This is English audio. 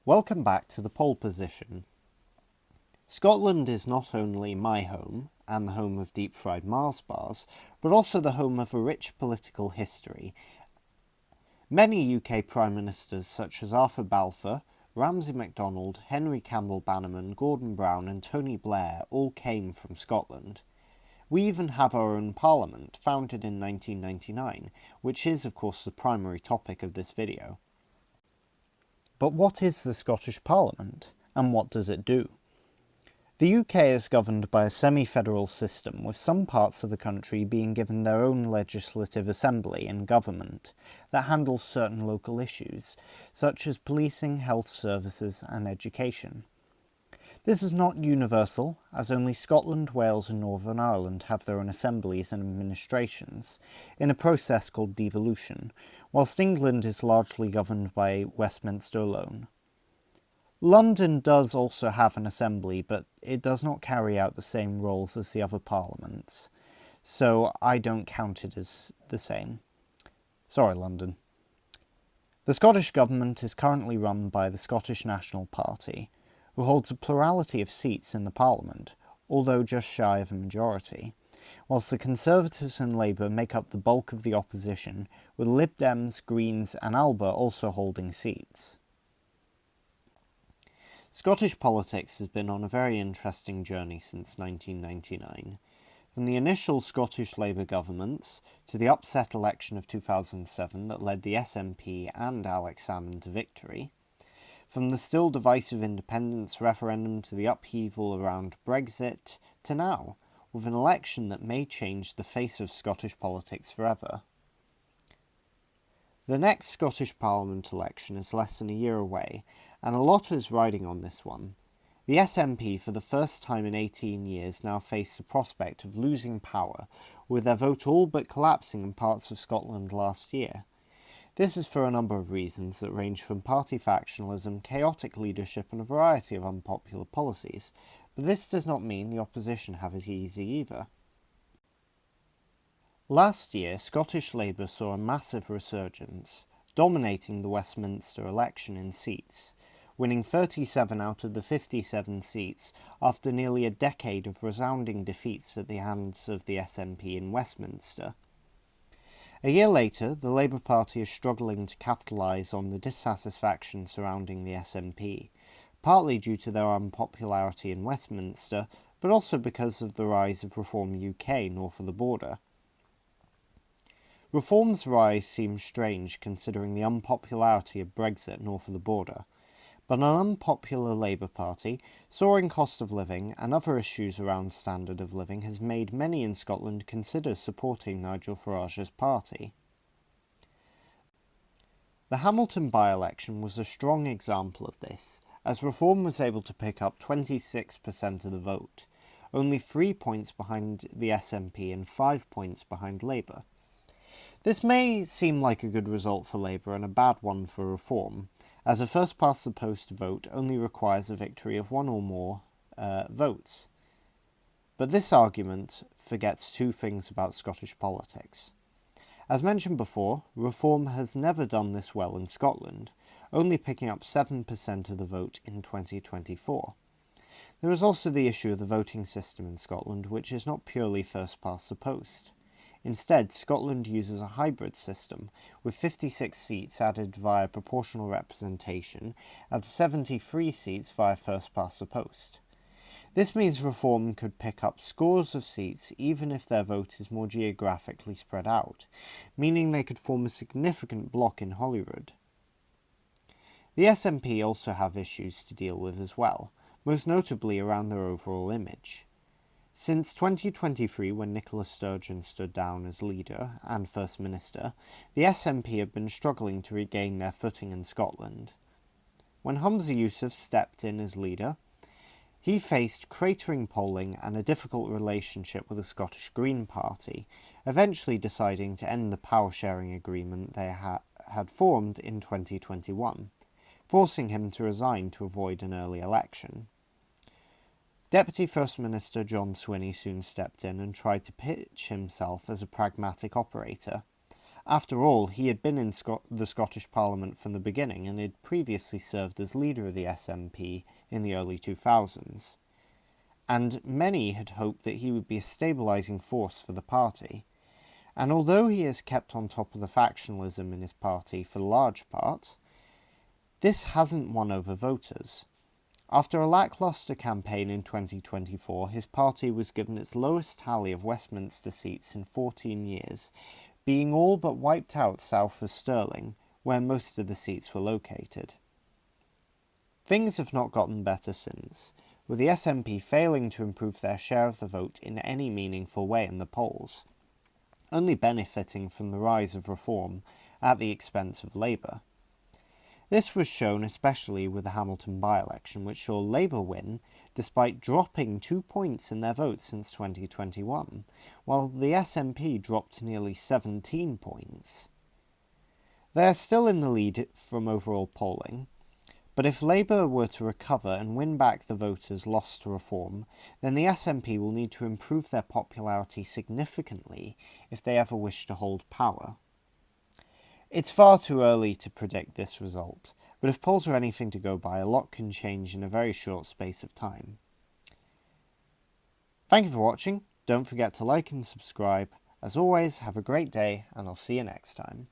Welcome back to the pole position. Scotland is not only my home and the home of deep-fried Mars bars, but also the home of a rich political history. Many UK Prime Ministers such as Arthur Balfour, Ramsay MacDonald, Henry Campbell Bannerman, Gordon Brown and Tony Blair all came from Scotland. We even have our own parliament, founded in 1999, which is of course the primary topic of this video. But what is the Scottish Parliament, and what does it do? The UK is governed by a semi-federal system, with some parts of the country being given their own legislative assembly and government that handles certain local issues, such as policing, health services and education. This is not universal, as only Scotland, Wales and Northern Ireland have their own assemblies and administrations, in a process called devolution, whilst England is largely governed by Westminster alone. London does also have an assembly, but it does not carry out the same roles as the other parliaments, so I don't count it as the same. Sorry, London. The Scottish Government is currently run by the Scottish National Party, who holds a plurality of seats in the Parliament, although just shy of a majority, whilst the Conservatives and Labour make up the bulk of the opposition, with Lib Dems, Greens and Alba also holding seats. Scottish politics has been on a very interesting journey since 1999. From the initial Scottish Labour governments to the upset election of 2007 that led the SNP and Alex Salmond to victory, from the still divisive independence referendum to the upheaval around Brexit, to now, with an election that may change the face of Scottish politics forever. The next Scottish Parliament election is less than a year away, and a lot is riding on this one. The SNP, for the first time in 18 years, now face the prospect of losing power, with their vote all but collapsing in parts of Scotland last year. This is for a number of reasons that range from party factionalism, chaotic leadership and a variety of unpopular policies, but this does not mean the opposition have it easy either. Last year, Scottish Labour saw a massive resurgence, dominating the Westminster election in seats, winning 37 out of the 57 seats after nearly a decade of resounding defeats at the hands of the SNP in Westminster. A year later, the Labour Party is struggling to capitalise on the dissatisfaction surrounding the SNP, partly due to their unpopularity in Westminster, but also because of the rise of Reform UK north of the border. Reform's rise seems strange considering the unpopularity of Brexit north of the border, but an unpopular Labour Party, soaring cost of living and other issues around standard of living has made many in Scotland consider supporting Nigel Farage's party. The Hamilton by-election was a strong example of this, as Reform was able to pick up 26% of the vote, only 3 points behind the SNP and 5 points behind Labour. This may seem like a good result for Labour and a bad one for Reform, as a first-past-the-post vote only requires a victory of one or more votes. But this argument forgets two things about Scottish politics. As mentioned before, Reform has never done this well in Scotland, only picking up 7% of the vote in 2024. There is also the issue of the voting system in Scotland, which is not purely first-past-the-post. Instead, Scotland uses a hybrid system, with 56 seats added via proportional representation and 73 seats via first-past-the-post. This means Reform could pick up scores of seats even if their vote is more geographically spread out, meaning they could form a significant bloc in Holyrood. The SNP also have issues to deal with as well, most notably around their overall image. Since 2023, when Nicola Sturgeon stood down as leader and First Minister, the SNP have been struggling to regain their footing in Scotland. When Humza Yousaf stepped in as leader, he faced cratering polling and a difficult relationship with the Scottish Green Party, eventually deciding to end the power-sharing agreement they had formed in 2021, forcing him to resign to avoid an early election. Deputy First Minister John Swinney soon stepped in and tried to pitch himself as a pragmatic operator. After all, he had been in the Scottish Parliament from the beginning and had previously served as leader of the SNP in the early 2000s. And many had hoped that he would be a stabilising force for the party. And although he has kept on top of the factionalism in his party for the large part, this hasn't won over voters. After a lacklustre campaign in 2024, his party was given its lowest tally of Westminster seats in 14 years, being all but wiped out south of Stirling, where most of the seats were located. Things have not gotten better since, with the SNP failing to improve their share of the vote in any meaningful way in the polls, only benefiting from the rise of reform at the expense of Labour. This was shown especially with the Hamilton by-election, which saw Labour win despite dropping 2 points in their vote since 2021, while the SNP dropped nearly 17 points. They are still in the lead from overall polling, but if Labour were to recover and win back the voters lost to reform, then the SNP will need to improve their popularity significantly if they ever wish to hold power. It's far too early to predict this result, but if polls are anything to go by, a lot can change in a very short space of time. Thank you for watching. Don't forget to like and subscribe. As always, have a great day, and I'll see you next time.